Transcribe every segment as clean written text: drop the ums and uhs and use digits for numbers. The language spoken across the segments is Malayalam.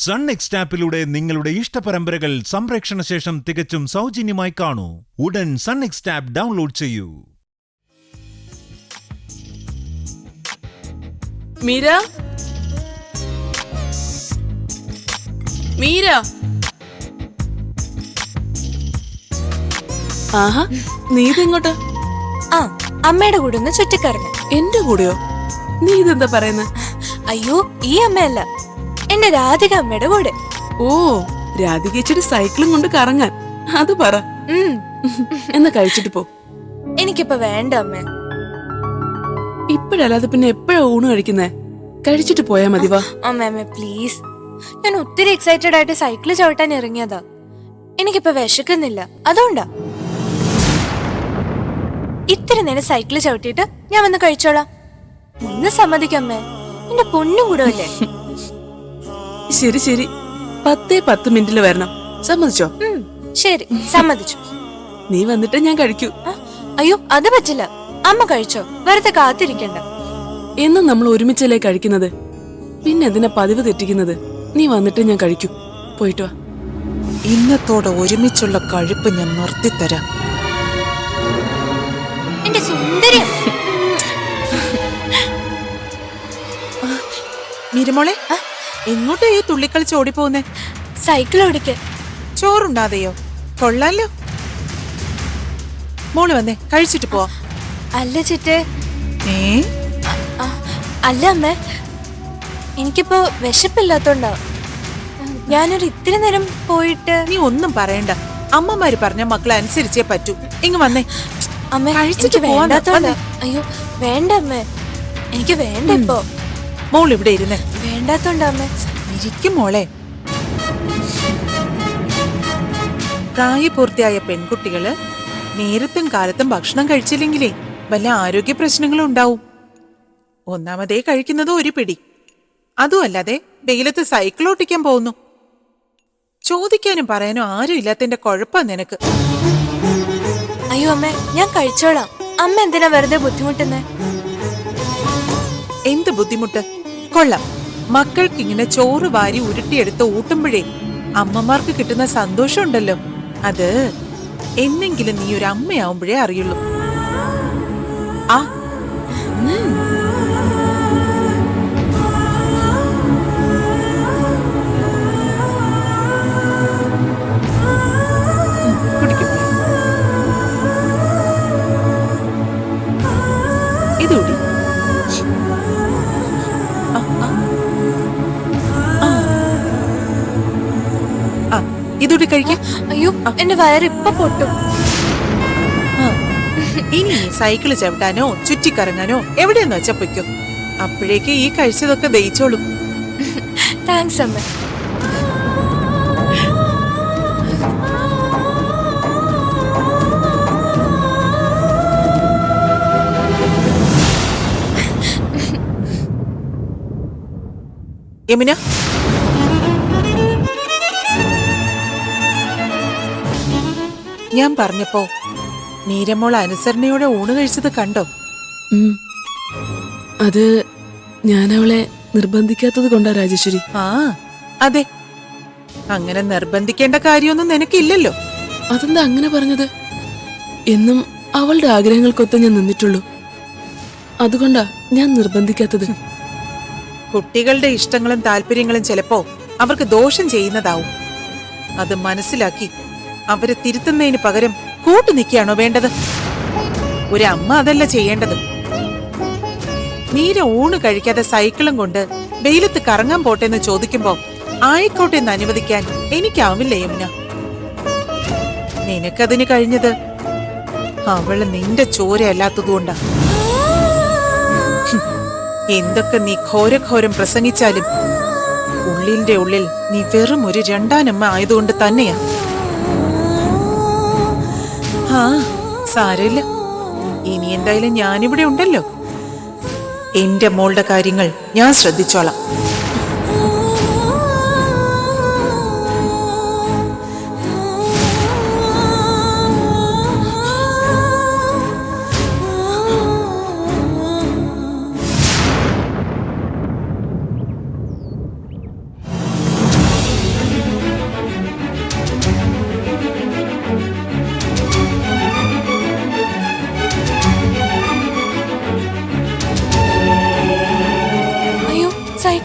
സൺ നെക്സ്റ്റ് ആപ്പിലൂടെ നിങ്ങളുടെ ഇഷ്ടപരമ്പരകൾ സംപ്രേക്ഷണ ശേഷം തികച്ചും സൗജന്യമായി കാണൂ. ഉടൻ സൺ നെക്സ്റ്റ് ആപ്പ് ഡൗൺലോഡ് ചെയ്യൂ. മീര, മീര. ആഹാ, നീ ഇതെങ്ങോട്ടാ? അമ്മയുടെ കൂടെ ഒന്ന് ചുറ്റിക്കറങ്ങ്. എന്റെ കൂടെയോ? നീ ഇതെന്താ പറയുന്നത്? അയ്യോ, ഈ അമ്മയല്ല, എന്റെ രാധിക അമ്മയുടെ കൂടെ. ഓ, രാധികേച്ചിയുടെ സൈക്കിളും കൊണ്ട് കറങ്ങാൻ, അത് പറ. എന്നാ കഴിച്ചിട്ട് പോ. എനിക്കിപ്പോ വേണ്ട അമ്മ. ഇപ്പഴല്ലാതെ പിന്നെ എപ്പോഴാ ഊണ് കഴിക്കുന്നേ? കഴിച്ചിട്ട് പോയാ മതി. വാ അമ്മ പ്ലീസ്. ഞാൻ ഒത്തിരി എക്സൈറ്റഡ് ആയിട്ട് സൈക്കിള് ചവിട്ടാൻ ഇറങ്ങിയതാ. എനിക്കിപ്പോ വിശക്കുന്നില്ല, അതുകൊണ്ടാ. ഇത്തിരി നേരം സൈക്കിള് ചവിട്ടിയിട്ട് ഞാൻ വന്ന് കഴിച്ചോളാം. ഒന്ന് സമ്മതിക്കമ്മേ, എന്റെ പൊന്നും കൂടെ അല്ലേ. ശരി ശരി, 10 മിനിറ്റില് വരണം. സമ്മതിച്ചോ? ശരി, സമ്മതിച്ചു. നീ വന്നിട്ട് ഞാൻ കഴിക്കൂ. അയ്യോ, അത് പറ്റില്ല. അമ്മ കഴിച്ചോ, വെറുതെ കാത്തിരിക്കണ്ട. എന്നും നമ്മൾ ഒരുമിച്ചല്ലേ കഴിക്കുന്നത്, പിന്നെ എന്തിനാ പതിവ് തെറ്റിക്കുന്നത്? നീ വന്നിട്ട് ഞാൻ കഴിക്കൂ. പോയിട്ട് വാ. ഇന്നത്തോടെ ഒരുമിച്ചുള്ള കഴിപ്പ് ഞാൻ നിർത്തിത്തരാം. എന്റെ സുന്ദരി മീരമോളെ, എങ്ങോട്ടാ ഈ തുള്ളിക്കളിച്ച് ഓടിപ്പോന്നേ? സൈക്കിൾ ഓടിക്ക്. ചോറുണ്ടാതെയോ? കൊള്ളാലോ. മോള് വന്നേ, കഴിച്ചിട്ട് പോവാ. അല്ല ചിറ്റേ. അല്ല അമ്മേ, എനിക്കിപ്പോ വിശപ്പില്ലാത്തോണ്ടാ. ഞാനൊരു ഇത്തിരി നേരം പോയിട്ട്. നീ ഒന്നും പറയണ്ട, അമ്മമാര് പറഞ്ഞ മക്കളെ അനുസരിച്ചേ പറ്റൂ. ഇങ്ങ് വന്നേ. അമ്മ കഴിച്ചിട്ട് വേണ്ടാത്തോണ്ടാ. അയ്യോ വേണ്ട അമ്മേ, എനിക്ക് വേണ്ട ഇപ്പോ. മോൾ ഇവിടെ ഇരുന്നേ. വേണ്ടാത്തോണ്ടാ അമ്മേ. ഇരിക്കും മോളെ. പ്രായപൂർത്തിയായ പെൺകുട്ടികള് നേരത്തും കാലത്തും ഭക്ഷണം കഴിച്ചില്ലെങ്കിലേ വല്ല ആരോഗ്യ പ്രശ്നങ്ങളും ഉണ്ടാവും. ഒന്നാമതേ കഴിക്കുന്നത് ഒരു പിടി, അതും അല്ലാതെ വെയിലത്ത് സൈക്കിൾ ഓട്ടിക്കാൻ പോകുന്നു. ചോദിക്കാനും പറയാനും ആരും ഇല്ലാത്തതിന്റെ കുഴപ്പാ നിനക്ക്. അയ്യോ അമ്മേ, ഞാൻ കഴിച്ചോളാം. അമ്മ എന്തിനാ വെറുതെ ബുദ്ധിമുട്ടുന്നേ? എന്ത് ബുദ്ധിമുട്ട്? കൊള്ളാം, മക്കൾക്ക് ഇങ്ങനെ ചോറ് വാരി ഉരുട്ടിയെടുത്ത് ഊട്ടുമ്പോഴേ അമ്മമാർക്ക് കിട്ടുന്ന സന്തോഷം ഉണ്ടല്ലോ, അത് എന്നെങ്കിലും നീ ഒരു അമ്മയാവുമ്പോഴേ അറിയുള്ളൂ. ആ ഇതുകൂടി. ഇതൂടി കഴിക്കാം. അയ്യോ, എന്റെ വയറ് ഇപ്പൊ പൊട്ടും. ഇനി സൈക്കിള് ചവിട്ടാനോ ചുറ്റിക്കറങ്ങാനോ എവിടെയെന്ന് വെച്ചാ പൊയ്ക്കോ. അപ്പോഴേക്ക് ഈ കഴിച്ചതൊക്കെ ദഹിച്ചോളും. താങ്ക്സ് അമ്മ. യമുന, ഞാൻ പറഞ്ഞപ്പോ മീരമോൾ അനുസരണയോടെ ഊണ് കഴിച്ചത് കണ്ടോ? അത് ഞാൻ അവളെ നിർബന്ധിക്കാത്തത് കൊണ്ടാ രാജേശ്വരി. അതെ, അങ്ങനെ നിർബന്ധിക്കേണ്ട കാര്യമൊന്നും നിനക്കില്ലല്ലോ. അതെന്താ അങ്ങനെ പറഞ്ഞത്? എന്നും അവളുടെ ആഗ്രഹങ്ങൾക്കൊത്ത് ഞാൻ നിന്നിട്ടുള്ളൂ, അതുകൊണ്ടാ ഞാൻ നിർബന്ധിക്കാത്തത്. കുട്ടികളുടെ ഇഷ്ടങ്ങളും താല്പര്യങ്ങളും ചിലപ്പോ അവർക്ക് ദോഷം ചെയ്യുന്നതാവും. അത് മനസ്സിലാക്കി അവരെ തിരുത്തുന്നതിന് പകരം കൂട്ടു നിൽക്കുകയാണോ വേണ്ടത്? ഒരു അമ്മ അതല്ല ചെയ്യേണ്ടത്. മീര ഊണ് കഴിക്കാതെ സൈക്കിളും കൊണ്ട് വെയിലത്ത് കറങ്ങാൻ പോട്ടെ എന്ന് ചോദിക്കുമ്പോ ആയിക്കോട്ടെ എന്ന് അനുവദിക്കാൻ എനിക്കാവില്ല യമുന. നിനക്കതിന് കഴിഞ്ഞത് അവള് നിന്റെ ചോരയല്ലാത്തതുകൊണ്ടാ. എന്തൊക്കെ നീ ഘോരഘോരം പ്രസംഗിച്ചാലും ഉള്ളിന്റെ ഉള്ളിൽ നീ വെറും ഒരു രണ്ടാനമ്മ ആയതുകൊണ്ട് തന്നെയാ. സാരമില്ല, ഇനി എന്തായാലും ഞാനിവിടെ ഉണ്ടല്ലോ. എന്റെ മോളുടെ കാര്യങ്ങൾ ഞാൻ ശ്രദ്ധിച്ചോളാം.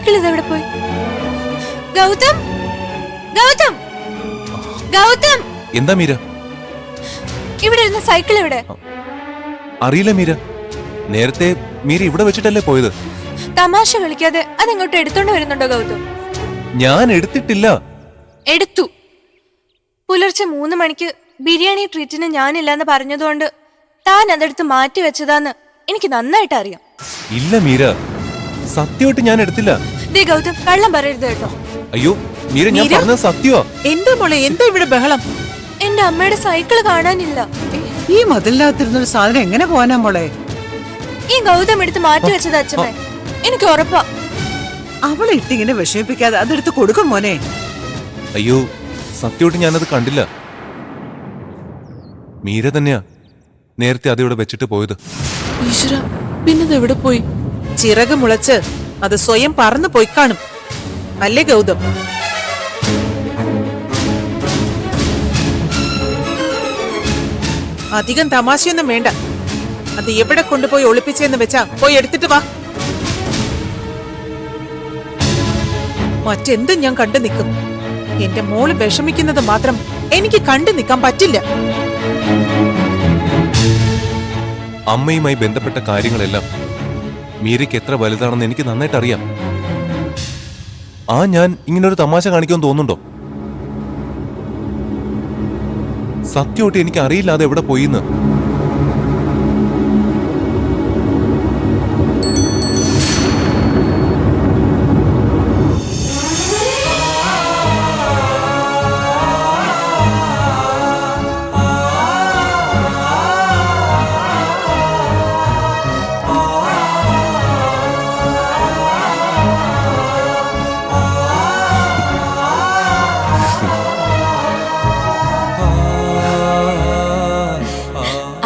സൈക്കിൾ ഇതെവിടെ പോയി? ഗൗതം, ഗൗതം, ഗൗതം, എന്താ മീര? ഇവിടെ ഇരുന്ന സൈക്കിൾ എവിടെ? അറിയില്ല മീര. നേരത്തെ മീര ഇവിടെ വെച്ചിട്ടല്ലേ പോയത്. തമാശ കളിക്കാതെ അതെങ്ങോട്ട് എടുത്തോണ്ട് വരുന്നുണ്ടോ ഗൗതം? ഞാൻ എടുത്തിട്ടില്ല. എടുത്തു. പുലർച്ചെ 3 മണിക്ക് ബിരിയാണി ട്രീറ്റിന് ഞാനില്ലാന്ന് പറഞ്ഞതുകൊണ്ട് താൻ അതെടുത്ത് മാറ്റി വെച്ചതാന്ന് എനിക്ക് നന്നായിട്ട് അറിയാം. ഇല്ല മീര, സത്യമായിട്ട് ഞാൻ എടുത്തില്ല. ദേ ഗൗതം, കള്ളം പറയരുത് കേട്ടോ. അയ്യോ മീര, ഞാൻ മീര? പറഞ്ഞത് സത്യമാ. എന്താ മോളെ, എന്താ ഇവിടെ ബഹളം? എന്റെ അമ്മയുടെ സൈക്കിൾ കാണാനില്ല. ഈ മതിലിനകത്തിരുന്നൊരു സാധനം എങ്ങനെ പോവാനാ മോളെ? ഈ ഗൗതം എടുത്ത് മാറ്റി വെച്ചത് അച്ഛമ്മേ, എനിക്ക് ഉറപ്പാ. അവളെ ഇട്ടിങ്ങനെ വിഷമിപ്പിക്കാതെ അതെടുത്ത് കൊടുക്കും മോനെ. അയ്യോ സത്യമായിട്ട് ഞാനത് കണ്ടില്ല. മീര തന്നെയാ നേരത്തെ അതിവിടെ വെച്ചിട്ട് പോയത്. ഈശ്വര, പിന്നത് എവിടെ പോയി? ചിറക് മുളച്ച് അത് സ്വയം പറന്നു പോയി കാണും, അല്ലേ ഗൗതം? അധികം തമാശയൊന്നും വേണ്ട. അത് എവിടെ കൊണ്ടുപോയി ഒളിപ്പിച്ചെന്ന് വെച്ചാ പോയി എടുത്തിട്ട് വാ. മറ്റെന്തും ഞാൻ കണ്ടു നിൽക്കും. എന്റെ മോള് വിഷമിക്കുന്നത് മാത്രം എനിക്ക് കണ്ടു നിൽക്കാൻ പറ്റില്ല. അമ്മയുമായി ബന്ധപ്പെട്ട കാര്യങ്ങളെല്ലാം മീരയ്ക്ക് എത്ര വലുതാണെന്ന് എനിക്ക് നന്നായിട്ട് അറിയാം. ഞാൻ ഇങ്ങനൊരു തമാശ കാണിക്കുമെന്ന് തോന്നുന്നുണ്ടോ? സത്യമായിട്ട് എനിക്ക് അറിയില്ല അത് എവിടെ പോയിന്ന്.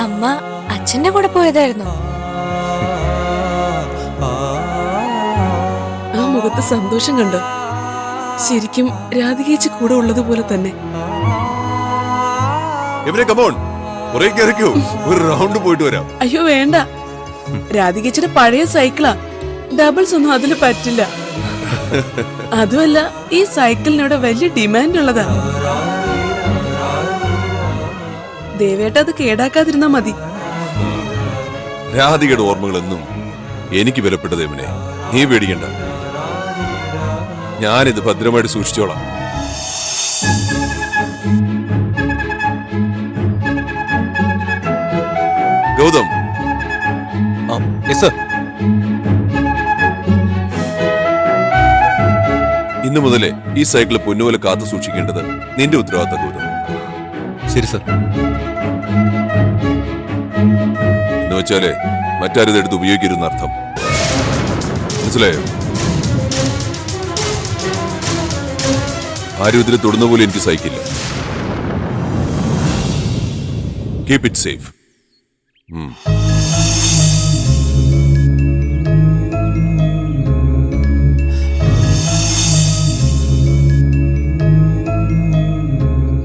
അമ്മ അച്ഛന്റെ കൂടെ പോയതായിരുന്നു. ആ മുഖത്ത് സന്തോഷം കണ്ടോ? ശരിക്കും രാധികേച്ചി കൂടെ ഉള്ളതുപോലെ തന്നെ. ഒരു റൗണ്ട് പോയിട്ട് വരാം. അയ്യോ വേണ്ട, രാധികേച്ചിയുടെ പഴയ സൈക്കിളാ. ഡബിൾസ് ഒന്നും അതിൽ പറ്റില്ല. അതുമല്ല, ഈ സൈക്കിളിനോട് വലിയ ഡിമാൻഡ് ഉള്ളതാ. ദേവേട്ട അത് കേടാക്കാതിരുന്നാ മതി. രാധികയുടെ ഓർമ്മകളെന്നും എനിക്ക് വിലപ്പെട്ടത് എമിനെ, നീ പേടിക്കണ്ട. ഞാനിത് ഭദ്രമായിട്ട് സൂക്ഷിച്ചോളാം. ഗൗതം, ഇന്നു മുതലേ ഈ സൈക്കിള് പൊന്നുപോലെ കാത്തു സൂക്ഷിക്കേണ്ടത് നിന്റെ ഉത്തരവാദിത്തം ഗൗതം. ശരി സർ. എന്ന് വെച്ചാല് മറ്റാരും ഇതെടുത്ത് ഉപയോഗിക്കരുതെന്ന് അർത്ഥം. മനസ്സിലായോ? ആരും ഇതിൽ തൊടുന്ന പോലെ എനിക്ക് സഹിക്കില്ല. Keep it safe.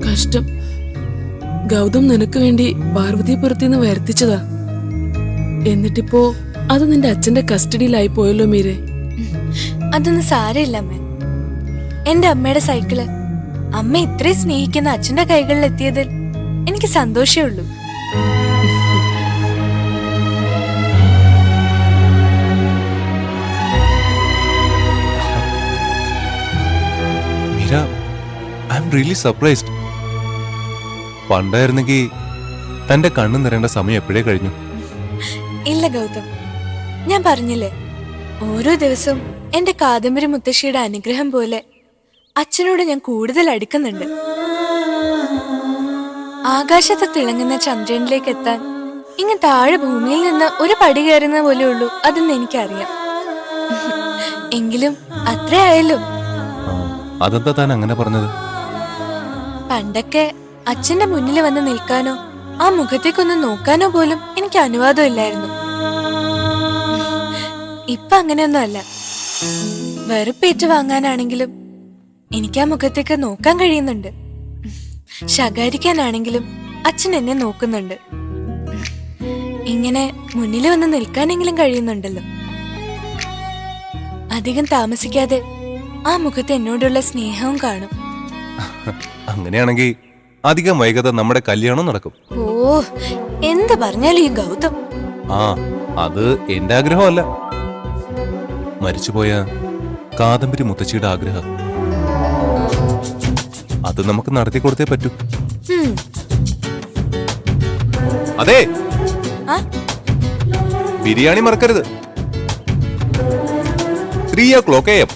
കഷ്ടം. ഗൗതം നിനക്ക് വേണ്ടി പാർവതിപുരത്തിന്ന് വരുത്തിച്ചതാ. എന്നിട്ടിപ്പോ അത് നിന്റെ അച്ഛന്റെ കസ്റ്റഡിയിലായി പോയല്ലോ മീരെ. അതൊന്നും സാരമില്ല അമ്മ. എന്റെ അമ്മയുടെ സൈക്കിള് അമ്മ ഇത്രയും സ്നേഹിക്കുന്ന അച്ഛന്റെ കൈകളിൽ എത്തിയതിൽ എനിക്ക് സന്തോഷമേ ഉള്ളൂ. Meera, I am really surprised. പണ്ടായിരുന്നെങ്കിൽ തന്റെ കണ്ണു നിറയേണ്ട സമയം എപ്പോഴേ കഴിഞ്ഞു. ഇല്ല ഗൗതം, ഞാൻ പറഞ്ഞില്ലേ, ഓരോ ദിവസവും എന്റെ കാദംബരി മുത്തശ്ശിയുടെ അനുഗ്രഹം പോലെ അച്ഛനോട് ഞാൻ കൂടുതൽ അടുക്കുന്നുണ്ട്. ആകാശത്ത് തിളങ്ങുന്ന ചന്ദ്രനിലേക്ക് എത്താൻ ഇങ്ങ് താഴെ ഭൂമിയിൽ നിന്ന് ഒരു പടി കയറുന്ന പോലെ ഉള്ളൂ അതെന്ന് എനിക്കറിയാം. എങ്കിലും അത്രേ ആയല്ലോ. അതെന്താ താൻ അങ്ങനെ പറഞ്ഞത്? പണ്ടൊക്കെ അച്ഛന്റെ മുന്നിൽ വന്ന് നിൽക്കാനോ ആ മുഖത്തേക്കൊന്ന് നോക്കാനോ പോലും എനിക്ക് അനുവാദമില്ലായിരുന്നു. ഇപ്പൊ അങ്ങനെയൊന്നും അല്ല. വെറുപ്പേറ്റ് വാങ്ങാനാണെങ്കിലും എനിക്ക് ആ മുഖത്തേക്ക് നോക്കാൻ കഴിയുന്നുണ്ട്. ശകാരിക്കാനാണെങ്കിലും അച്ഛൻ എന്നെ നോക്കുന്നുണ്ട്. ഇങ്ങനെ മുന്നിൽ വന്ന് നിൽക്കാനെങ്കിലും കഴിയുന്നുണ്ടല്ലോ. അധികം താമസിക്കാതെ ആ മുഖത്ത് എന്നോടുള്ള സ്നേഹവും കാണും. അങ്ങനെയാണെങ്കിൽ അധികം വൈകാതെ നമ്മുടെ കല്യാണം നടക്കും. ഓ, എന്ത് പറഞ്ഞാലും ഈ ഗൗതം. ആ, അത് എന്റെ ആഗ്രഹമല്ല, മരിച്ചുപോയ കാദംബരി മുത്തശ്ശിയുടെ ആഗ്രഹം. അത് നമുക്ക് നടത്തി കൊടുത്തേ പറ്റൂ. ഉം. അതെ, ആ, ബിരിയാണി മറക്കരുത്. 3 o'clock AM.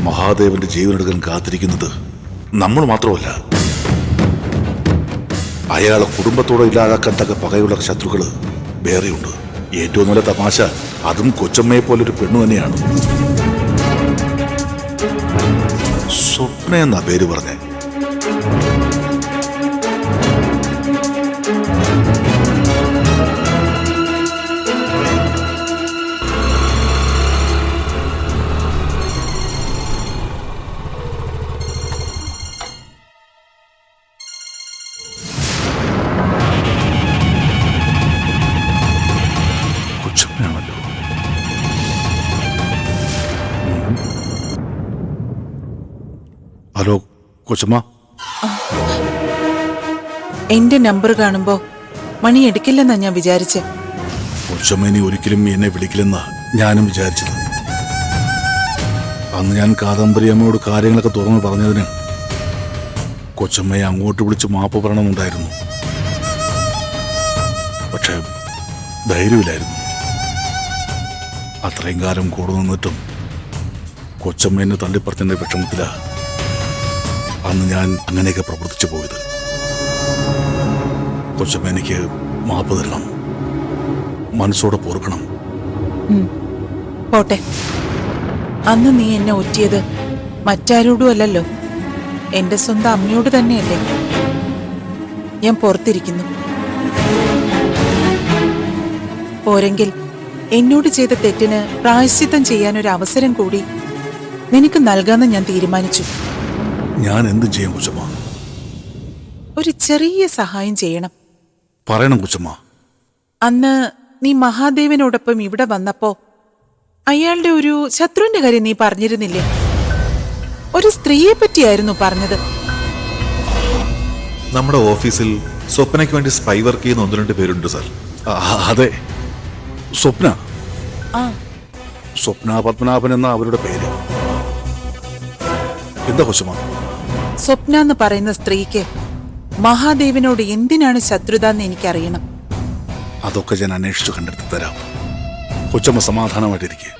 മഹാദേവന്റെ ജീവനെടുക്കാൻ കാത്തിരിക്കുന്നത് നമ്മൾ മാത്രമല്ല, അയാളെ കുടുംബത്തോടെ ഇല്ലാതാക്കാൻ തക്ക പകയുള്ള ശത്രുക്കള് വേറെയുണ്ട്. ഏറ്റവും നല്ല തമാശ, അതും കൊച്ചമ്മയെ പോലൊരു പെണ്ണു തന്നെയാണ്. സ്വപ്ന എന്നാ പേര് പറഞ്ഞേ. കൊച്ചമ്മയാണല്ലോ. ഹലോ കൊച്ചമ്മ. എന്റെ നമ്പർ കാണുമ്പോ മണി എടുക്കില്ലെന്നാ ഞാൻ വിചാരിച്ചേ. കൊച്ചമ്മ ഇനി ഒരിക്കലും എന്നെ വിളിക്കില്ലെന്നാ ഞാനും വിചാരിച്ചത്. അന്ന് ഞാൻ കാദംബരി അമ്മയോട് കാര്യങ്ങളൊക്കെ തുറന്നു പറഞ്ഞതിന് കൊച്ചമ്മയെ അങ്ങോട്ട് വിളിച്ച് മാപ്പ് പറയണമെന്നുണ്ടായിരുന്നു. പക്ഷെ ധൈര്യമില്ലായിരുന്നു. അത്രയും കാലം കൂടെ നിന്നിട്ടും കൊച്ചമ്മ എന്നെ തള്ളിപ്പറത്തിന്റെ വിഷമത്തിലാ അന്ന് ഞാൻ അങ്ങനെയൊക്കെ പ്രവർത്തിച്ചു പോയത്. കൊച്ചമ്മ എനിക്ക് മാപ്പ് തരണം, മനസ്സോടെ പൊറുക്കണം. പോട്ടെ, അന്ന് നീ എന്നെ ഒറ്റിയത് മറ്റാരോടും അല്ലല്ലോ, എന്റെ സ്വന്തം അമ്മയോട് തന്നെയല്ലേ. ഞാൻ പുറത്തിരിക്കുന്നു. പോരെങ്കിൽ എന്നോട് ചെയ്ത തെറ്റിന് പ്രായശ്ചിത്തം ചെയ്യാനൊരു അവസരം കൂടി നിനക്ക് നൽകാമെന്ന് ഞാൻ തീരുമാനിച്ചു. ഞാൻ എന്തും ചെയ്യാം കൊച്ചമ്മ. ഒരു ചെറിയ സഹായം ചെയ്യണം. പറയണം കൊച്ചമ്മ. അന്ന് നീ മഹാദേവനോടൊപ്പം ഇവിടെ വന്നപ്പോ അയാളുടെ ഒരു ശത്രുവിന്റെ കാര്യം നീ പറഞ്ഞിരുന്നില്ലേ? ഒരു സ്ത്രീയെ പറ്റിയായിരുന്നു പറഞ്ഞത്. നമ്മുടെ ഓഫീസിൽ സ്വപ്നയ്ക്ക് വേണ്ടി സ്പൈ വർക്ക് ചെയ്യുന്ന 1-2 പേരുണ്ട് സാർ. അതെ, സ്വപ്ന. ആ, സ്വപ്ന പത്മനാഭൻ എന്ന അവരുടെ പേര്. എന്താ കൊച്ചമ്മ? സ്വപ്ന എന്ന് പറയുന്ന സ്ത്രീക്ക് മഹാദേവനോട് എന്തിനാണ് ശത്രുത എന്ന് എനിക്കറിയണം. അതൊക്കെ ഞാൻ അന്വേഷിച്ചു കണ്ടെടുത്ത് തരാം. കൊച്ചമ്മ സമാധാനമായിട്ടിരിക്കെ.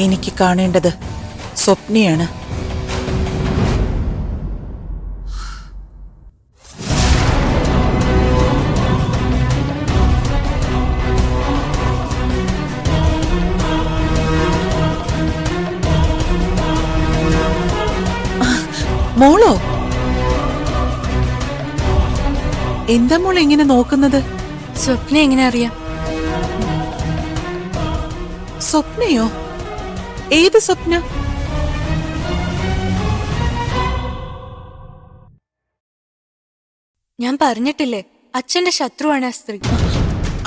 എനിക്ക് കാണേണ്ടത് സ്വപ്നയാണ്. മോളോ? എന്താ മോൾ ഇങ്ങനെ നോക്കുന്നത്? സ്വപ്ന എങ്ങനെ അറിയാം? സ്വപ്നയോ? ഏത് സ്വപ്ന? ഞാൻ പറഞ്ഞിട്ടില്ലേ, അച്ഛന്റെ ശത്രുവാണ് ആ സ്ത്രീ.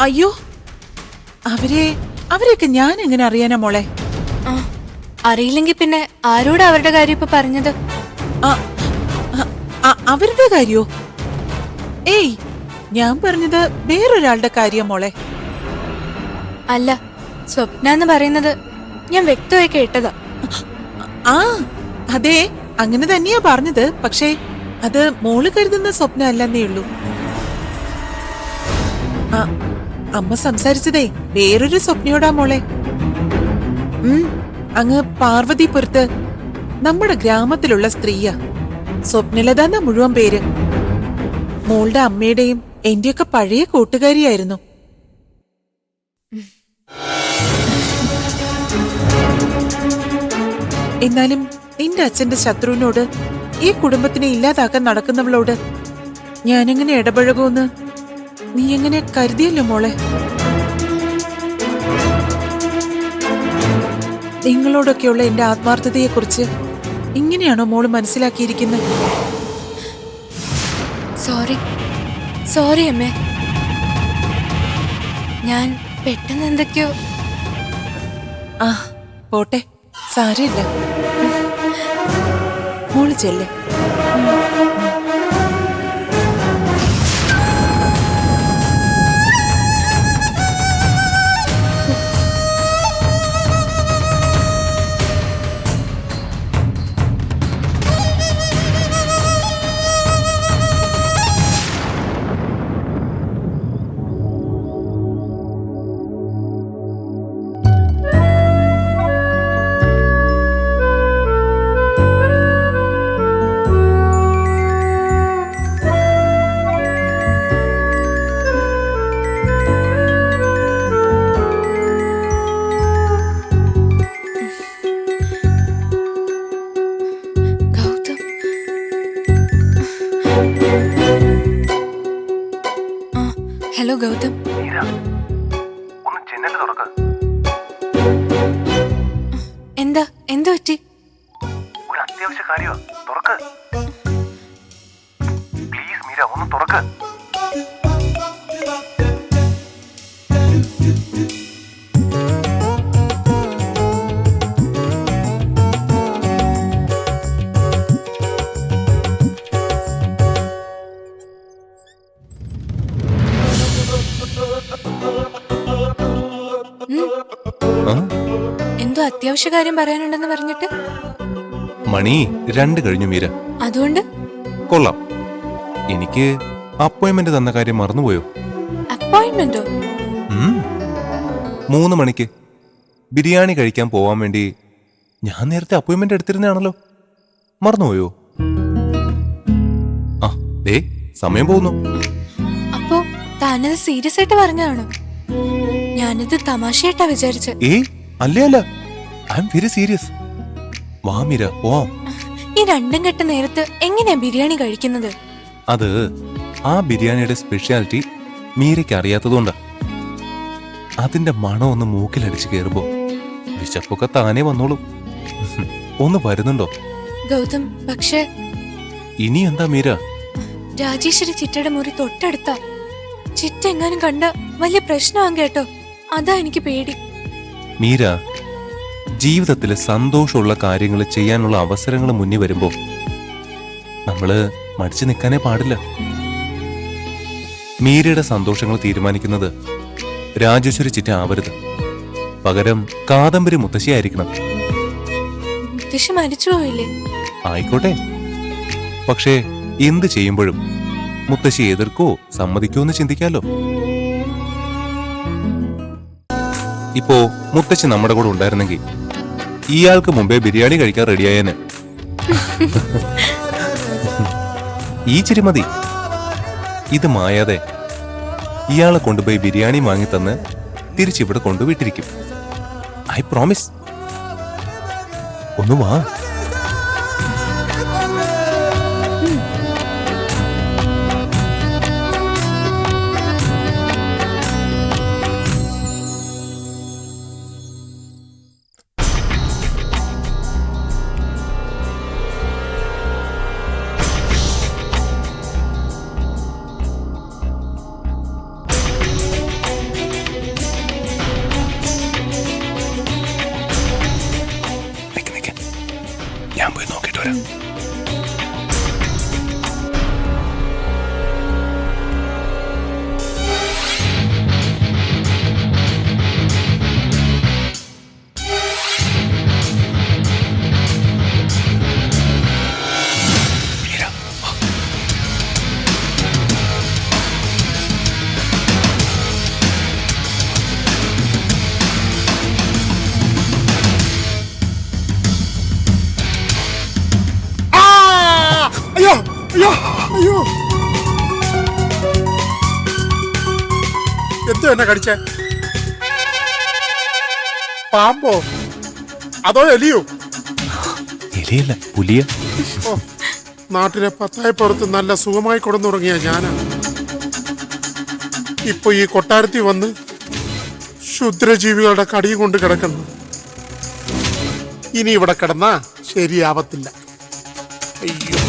അയ്യോ, അവരെയൊക്കെ ഞാൻ എങ്ങനെ അറിയാനാ മോളെ? ആ, അറിയില്ലെങ്കിൽ പിന്നെ ആരോടാ അവരുടെ കാര്യം ഇപ്പൊ പറഞ്ഞത്? അവരുടെ കാര്യോ? ഏയ്, ഞാൻ പറഞ്ഞത് വേറൊരാളുടെ കാര്യം മോളെ. അല്ല, സ്വപ്ന എന്ന് പറയുന്നത് ഞാൻ വ്യക്തമായി കേട്ടതാ. ആ അതെ, അങ്ങനെ തന്നെയാ പറഞ്ഞത്. പക്ഷേ അത് മോള് കരുതുന്ന സ്വപ്നം അല്ലെന്നേ ഉള്ളൂ. അമ്മ സംസാരിച്ചതേ വേറൊരു സ്വപ്നയോടാ മോളെ. അങ്ങ് പാർവതിപുരത്ത് നമ്മുടെ ഗ്രാമത്തിലുള്ള സ്ത്രീയാ. സ്വപ്നലത എന്ന മുഴുവൻ പേര്. മോളുടെ അമ്മയുടെയും എന്റെയൊക്കെ പഴയ കൂട്ടുകാരിയായിരുന്നു. എന്നാലും നിന്റെ അച്ഛന്റെ ശത്രുവിനോട് ഈ കുടുംബത്തിനെ ഇല്ലാതാക്കാൻ നടക്കുന്നവളോട് ഞാനെങ്ങനെ ഇടപഴകുമെന്ന് നീ എങ്ങനെ കരുതിയല്ലോ മോളെ? നിങ്ങളോടൊക്കെയുള്ള എന്റെ ആത്മാർത്ഥതയെക്കുറിച്ച് ഇങ്ങനെയാണോ മോള് മനസ്സിലാക്കിയിരിക്കുന്നത്? സോറി അമ്മേ. ഞാൻ പെട്ടെന്ന് എന്തൊക്കെയോ. ആ പോട്ടെ, സാരമില്ല. മോള് ചെല്ലേ. ഗൗതം. ഹലോ ഗൗതം. എന്താ പറ്റി? ഒരു അത്യാവശ്യ കാര്യമാ, തുറക്ക് പ്ലീസ് മീര, ഒന്ന് തുറക്ക്. എന്തോ അത്യാവശ്യ കാര്യം പറയാനുണ്ടെന്ന് പറഞ്ഞിട്ട് മണി 2 കഴിഞ്ഞു മീര. അതുകൊണ്ട് കൊള്ളാം. എനിക്ക് അപ്പോയിന്റ്മെന്റ് തന്ന കാര്യം മറന്നുപോയോ? അപ്പോയിന്റ്മെന്റോ? 3 മണിക്ക് ബിരിയാണി കഴിക്കാൻ പോവാൻ വേണ്ടി ഞാൻ നേരത്തെ അപ്പോയിന്റ്മെന്റ് എടുത്തിരുന്നാണല്ലോ, മറന്നുപോയോ? ആ ദേ സമയം പോകുന്നു. അപ്പോ താനത് സീരിയസ് ആയിട്ട് പറഞ്ഞാണോ? ഞാനിത് തമാശയായിട്ടാ വിചാരിച്ച. അല്ല, ഐ എം വെരി സീരിയസ്. വാ മീര, പോവാം. ഈ 2 കെട്ട നേരത്ത് എങ്ങനെയാ ബിരിയാണി കഴിക്കുന്നത്? അത് ആ ബിരിയാണിയുടെ സ്പെഷ്യാലിറ്റി മീരയ്ക്ക് അറിയാത്തതുകൊണ്ടാ. അതിന്റെ മണം ഒന്ന് മൂക്കിലടിച്ച് കയറുമ്പോ വിശപ്പൊക്കെ താനേ വന്നോളും. ഒന്ന് വരുന്നുണ്ടോ ഗൗതം? പക്ഷേ ഇനി എന്താ മീര? രാജേശ്വരി ചിറ്റയുടെ മുറി തൊട്ടടുത്താ. ചിറ്റ എങ്ങാനും കണ്ട വലിയ പ്രശ്നമാകും കേട്ടോ. അതാ എനിക്ക് പേടി. മീര, ജീവിതത്തിൽ സന്തോഷമുള്ള കാര്യങ്ങൾ ചെയ്യാനുള്ള അവസരങ്ങൾ മുന്നിൽ വരുമ്പോ നമ്മള് മടിച്ചു നിൽക്കാനേ പാടില്ല. മീരയുടെ സന്തോഷങ്ങൾ തീരുമാനിക്കുന്നത് രാജേശ്വരി ചിറ്റ ആവരുത്. പകരം കാദംബരി മുത്തശ്ശിയായിരിക്കണം. മുത്തശ്ശി മരിച്ചു പോയില്ലേ? ആയിക്കോട്ടെ, പക്ഷേ എന്ത് ചെയ്യുമ്പോഴും മുത്തശ്ശി എതിർക്കോ സമ്മതിക്കോ എന്ന് ചിന്തിക്കാലോ. ഇപ്പോ മുത്തശ്ശി നമ്മുടെ കൂടെ ഉണ്ടായിരുന്നെങ്കിൽ ഇയാൾക്ക് മുമ്പേ ബിരിയാണി കഴിക്കാൻ റെഡിയായേന്. ഈ ചിരി മതി. ഇത് മായാതെ ഇയാളെ കൊണ്ടുപോയി ബിരിയാണി വാങ്ങി തന്ന് തിരിച്ചിവിടെ കൊണ്ടുവിട്ടിരിക്കും. I promise. ഒന്ന് വാ. ഞാൻ പോയി നോക്കിട്ട് വരാം. എന്തോ എന്നെ കടിച്ചേ? പാമ്പോ അതോ എലിയോ? എലിയല്ല, പുലിയ. നാട്ടിലെ പത്തായപ്പുറത്ത് നല്ല സുഖമായി കിടന്നുറങ്ങിയ ഞാനാ ഇപ്പൊ ഈ കൊട്ടാരത്തിൽ വന്ന് ക്ഷുദ്രജീവികളുടെ കടിയും കൊണ്ട് കിടക്കുന്നു. ഇനി ഇവിടെ കിടന്നാ ശരിയാവത്തില്ല. അയ്യോ.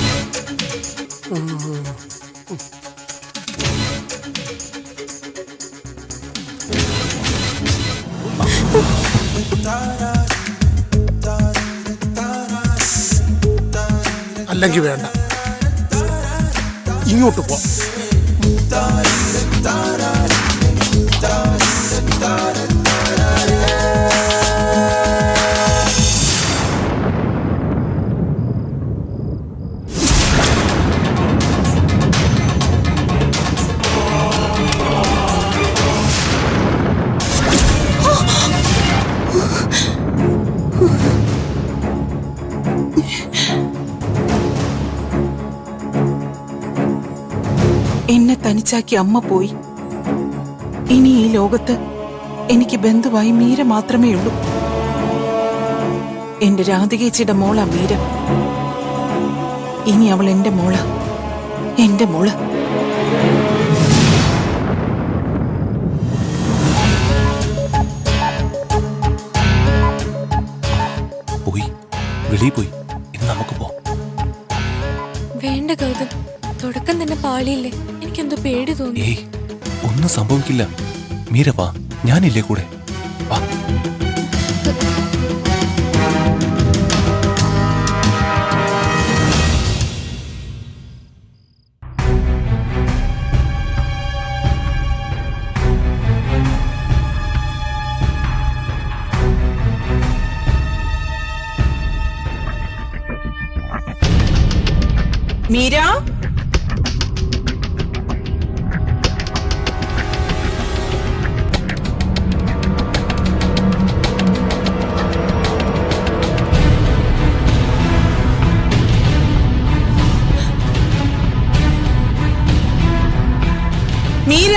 അല്ലെങ്കിൽ വേണ്ട, ഇങ്ങോട്ട് പോ. എന്നെ തനിച്ചാക്കി അമ്മ പോയി. ഇനി ഈ ലോകത്ത് എനിക്ക് ബന്ധുവായി മീര മാത്രമേ ഉള്ളൂ. എന്റെ രാധികേച്ചിയുടെ മോളാ മീര. ഇനി അവൾ എന്റെ മോള, എന്റെ മോള്. പോയി വെളിയിൽ പോയി. ഇനി നമുക്ക് പോ. വേണ്ട ഗൗതം, തുടക്കം തന്നെ പാളിയില്ലേ. എനിക്കെന്തോ പേടി തോന്നി. ഏയ്, ഒന്നും സംഭവിക്കില്ല. മീര വാ, ഞാനില്ലേ കൂടെ. വാ. മീര, മീര.